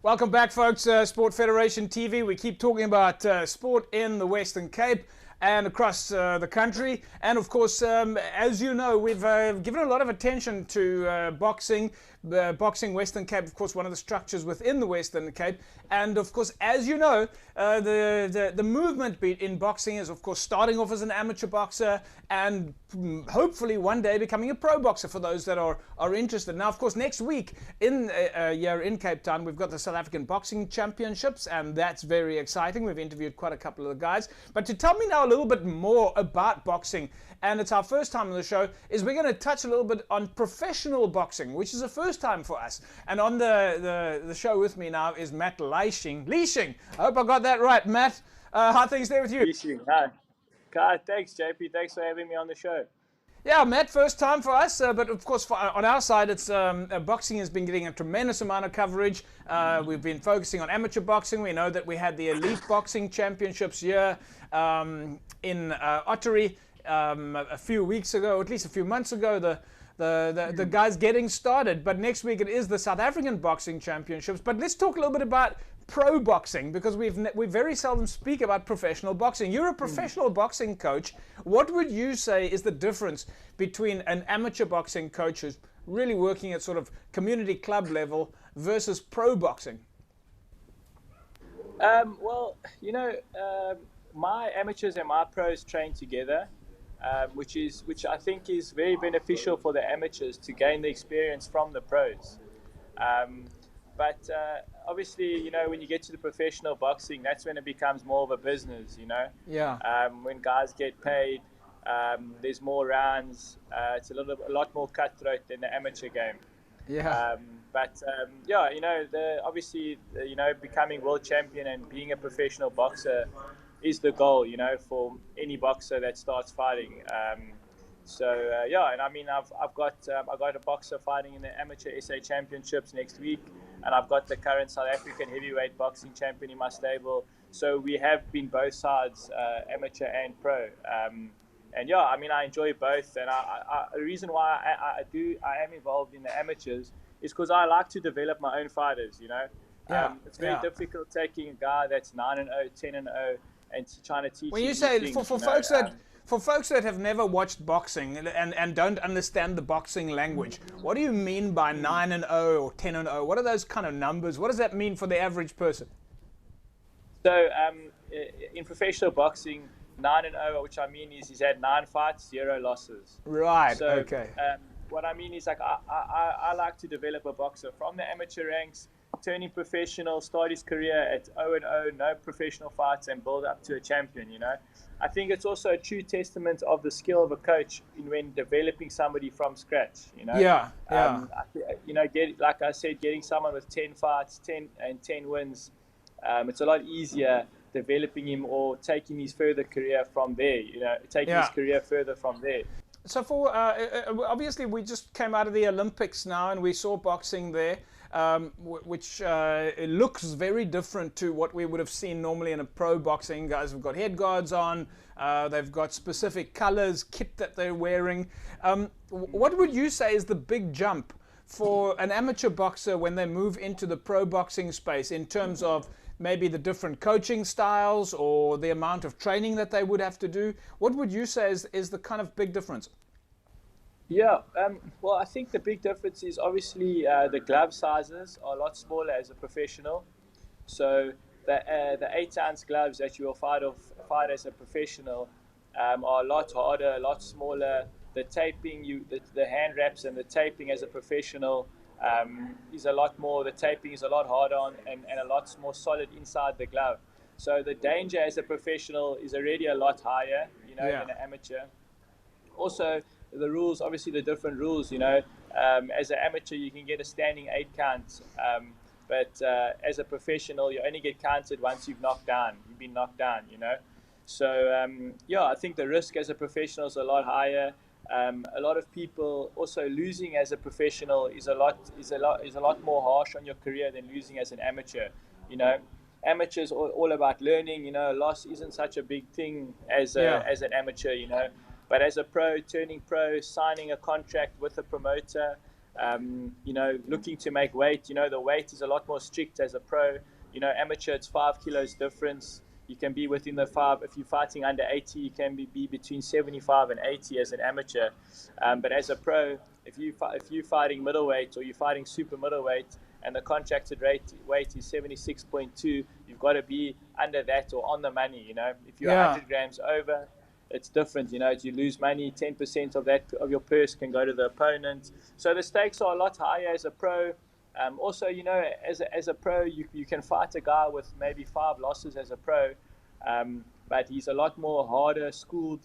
Welcome back, folks. Sport Federation TV. We keep talking about sport in the Western Cape and across the country. And of course, as you know, we've given a lot of attention to boxing. Boxing Western Cape, of course, one of the structures within the Western Cape. And of course, as you know, the movement in boxing is, of course, starting off as an amateur boxer and hopefully one day becoming a pro boxer for those that are interested. Now, of course, next week here in Cape Town, we've got the South African Boxing Championships, and that's very exciting. We've interviewed quite a couple of the guys. But to tell me now a little bit more about boxing, and it's our first time on the show, is we're going to touch a little bit on professional boxing, which is the first time for us. And on the show with me now is Matt Leisching. Leisching, I hope I got that right. Matt, how are things there with you? Leisching, hi. God, thanks, JP. Thanks for having me on the show. Yeah, Matt, first time for us, but of course on our side, it's boxing has been getting a tremendous amount of coverage. We've been focusing on amateur boxing. We know that we had the Elite Boxing Championships here in Ottery a few weeks ago, at least a few months ago. The guys getting started, but next week it is the South African Boxing Championships. But let's talk a little bit about pro boxing, because we very seldom speak about professional boxing. You're a professional boxing coach. What would you say is the difference between an amateur boxing coach who's really working at sort of community club level versus pro boxing? Well, you know, my amateurs and my pros train together, which I think is very beneficial for the amateurs to gain the experience from the pros. But obviously, you know, when you get to the professional boxing, that's when it becomes more of a business, you know. Yeah. When guys get paid, there's more rounds. It's a lot more cutthroat than the amateur game. Yeah. Yeah, you know, obviously, you know, becoming world champion and being a professional boxer is the goal, you know, for any boxer that starts fighting. Yeah, and I mean, I've got a boxer fighting in the amateur SA championships next week, and I've got the current South African heavyweight boxing champion in my stable. So we have been both sides, amateur and pro. And yeah, I mean, I enjoy both, and the reason why I am involved in the amateurs is because I like to develop my own fighters. You know, it's very difficult taking a guy that's 9-0, 10-0, and trying to teach. When you say for folks that have never watched boxing and don't understand the boxing language, what do you mean by 9-0 or 10-0? What are those kind of numbers? What does that mean for the average person? So in professional boxing, 9-0, which I mean is he's had 9 fights, 0 losses. Right. So, okay. What I mean is, like, I like to develop a boxer from the amateur ranks, turning professional, start his career at 0-0, no professional fights, and build up to a champion. You know, I think it's also a true testament of the skill of a coach when developing somebody from scratch. You know. Yeah. You know, like I said, getting someone with 10 fights, 10 wins, it's a lot easier developing him or taking his further career from there. You know, taking his career further from there. So for obviously we just came out of the Olympics now, and we saw boxing there, which it looks very different to what we would have seen normally in a pro boxing. Guys have got head guards on, they've got specific colors, kit that they're wearing. What would you say is the big jump for an amateur boxer when they move into the pro boxing space in terms of maybe the different coaching styles or the amount of training that they would have to do? What would you say is the kind of big difference? Yeah, well, I think the big difference is obviously the glove sizes are a lot smaller as a professional. So the 8-ounce gloves that you will fight as a professional are a lot harder, a lot smaller. The taping, the hand wraps and the taping as a professional is a lot more. The taping is a lot harder on and a lot more solid inside the glove. So the danger as a professional is already a lot higher, you know, than an amateur. Also, the rules, obviously the different rules, you know, as an amateur you can get a standing 8 count, but as a professional you only get counted once you've been knocked down, you know. So yeah, I think the risk as a professional is a lot higher. A lot of people also losing as a professional is a lot more harsh on your career than losing as an amateur. You know, amateurs are all about learning. You know, loss isn't such a big thing as an amateur. You know, but as a pro, turning pro, signing a contract with a promoter, You know, looking to make weight. You know, the weight is a lot more strict as a pro. You know, amateur, it's 5 kilos difference. You can be within the 5. If you're fighting under 80, you can be between 75 and 80 as an amateur. But as a pro, if you're fighting middleweight or you're fighting super middleweight, and the contracted weight is 76.2, you've got to be under that or on the money. You know, if you're 100 grams over, it's different. You know, you lose money, 10% of that of your purse can go to the opponent. So the stakes are a lot higher as a pro. Also, you know, as a pro, you can fight a guy with maybe 5 losses as a pro, but he's a lot more harder, schooled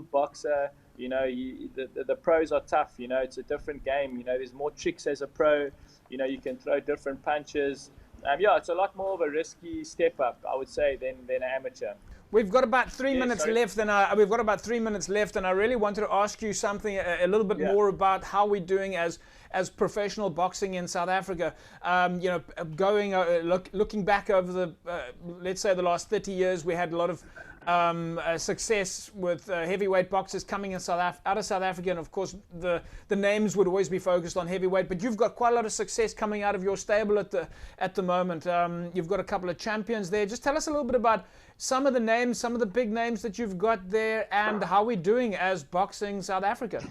boxer. You know, the pros are tough. You know, it's a different game. You know, there's more tricks as a pro. You know, you can throw different punches. Yeah, it's a lot more of a risky step up, I would say, than an amateur. We've got about 3 minutes left, and we've got about 3 minutes left, and I really wanted to ask you something a little bit more about how we're doing as professional boxing in South Africa. You know, looking back over the let's say the last 30 years, we had a lot of success with heavyweight boxers coming in out of South Africa, and of course the names would always be focused on heavyweight. But you've got quite a lot of success coming out of your stable at the moment. You've got a couple of champions there. Just tell us a little bit about some of the names, some of the big names that you've got there, and how we're doing as boxing South Africa.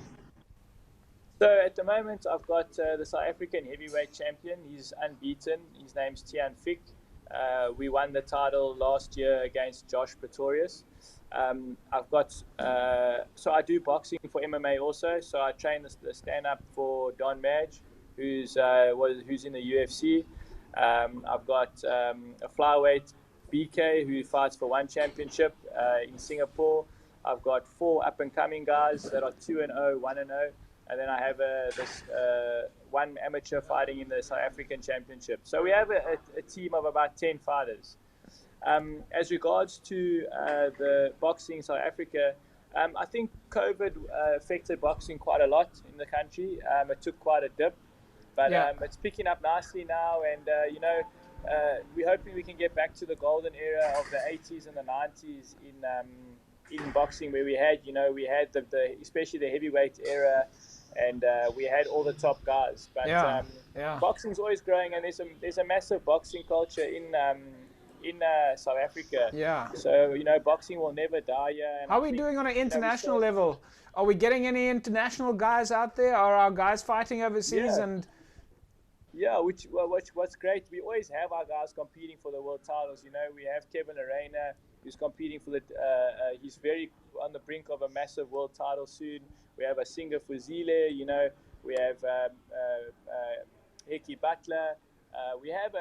So at the moment, I've got the South African heavyweight champion. He's unbeaten. His name's Tian Fick. We won the title last year against Josh Pretorius. I've got so I do boxing for MMA also. So I train the stand-up for Don Madge, who's in the UFC. I've got a flyweight BK who fights for one championship in Singapore. I've got 4 up-and-coming guys that are 2-0, 1-0. And then I have one amateur fighting in the South African Championship. So we have a team of about 10 fighters. As regards to the boxing in South Africa, I think COVID affected boxing quite a lot in the country. It took quite a dip, but it's picking up nicely now. And, you know, we're hoping we can get back to the golden era of the 80s and the 90s in boxing, where we had the especially the heavyweight era, and we had all the top guys. But boxing's always growing, and there's a massive boxing culture in South Africa. Yeah. So, you know, boxing will never die here. And how are we doing on an international level? Are we getting any international guys out there? Are our guys fighting overseas? Yeah, what's great, we always have our guys competing for the world titles. You know, we have Kevin Arena, who's competing for he's very on the brink of a massive world title soon. We have a Singer Fuzile, you know, we have Heki Butler. We have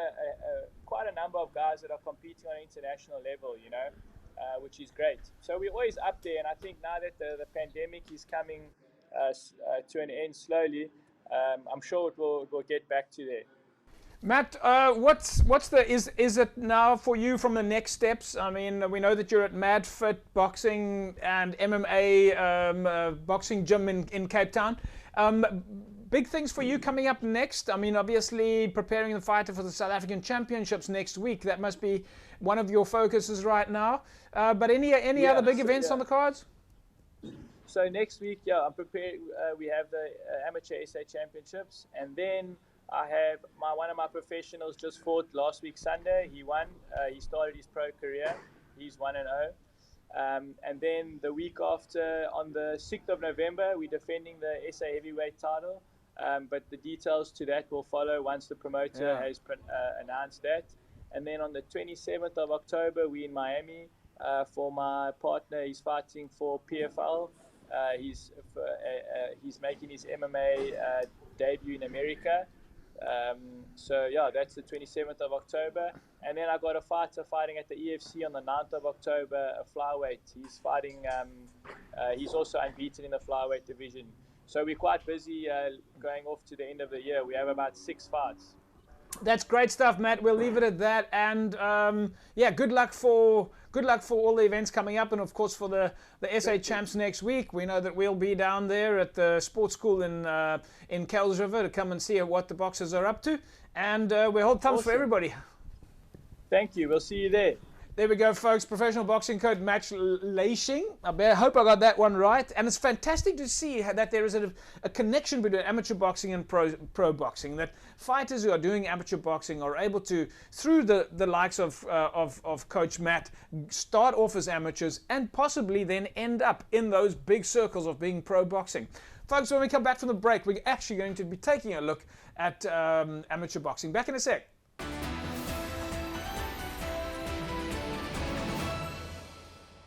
quite a number of guys that are competing on an international level, you know, which is great. So we're always up there, and I think now that the pandemic is coming to an end slowly, I'm sure it will get back to there. Matt, is it now for you from the next steps? I mean, we know that you're at Mad Fit Boxing and MMA boxing gym in Cape Town. Big things for you coming up next. I mean, obviously preparing the fighter for the South African Championships next week. That must be one of your focuses right now. But any other big events on the cards? So next week, I'm prepared. We have the Amateur SA Championships, and then I have one of my professionals just fought last week Sunday. He won. He started his pro career. He's 1-0. And then the week after, on the 6th of November, we're defending the SA heavyweight title. But the details to that will follow once the promoter has announced that. And then on the 27th of October, we're in Miami for my partner. He's fighting for PFL. He's making his MMA debut in America. So yeah, that's the 27th of October. And then I got a fighter fighting at the EFC on the 9th of October, a flyweight. He's fighting, he's also unbeaten in the flyweight division. So we're quite busy going off to the end of the year. We have about 6 fights. That's great stuff, Matt. We'll leave it at that. And yeah, good luck for all the events coming up, and of course for the SA Champs next week. We know that we'll be down there at the sports school in Kells River to come and see what the boxers are up to. And we hold thumbs for everybody. Thank you. We'll see you there. There we go, folks. Professional boxing coach Matt Leisching. I hope I got that one right. And it's fantastic to see that there is a connection between amateur boxing and pro boxing. That fighters who are doing amateur boxing are able to, through the likes of Coach Matt, start off as amateurs and possibly then end up in those big circles of being pro boxing. Folks, when we come back from the break, we're actually going to be taking a look at amateur boxing. Back in a sec.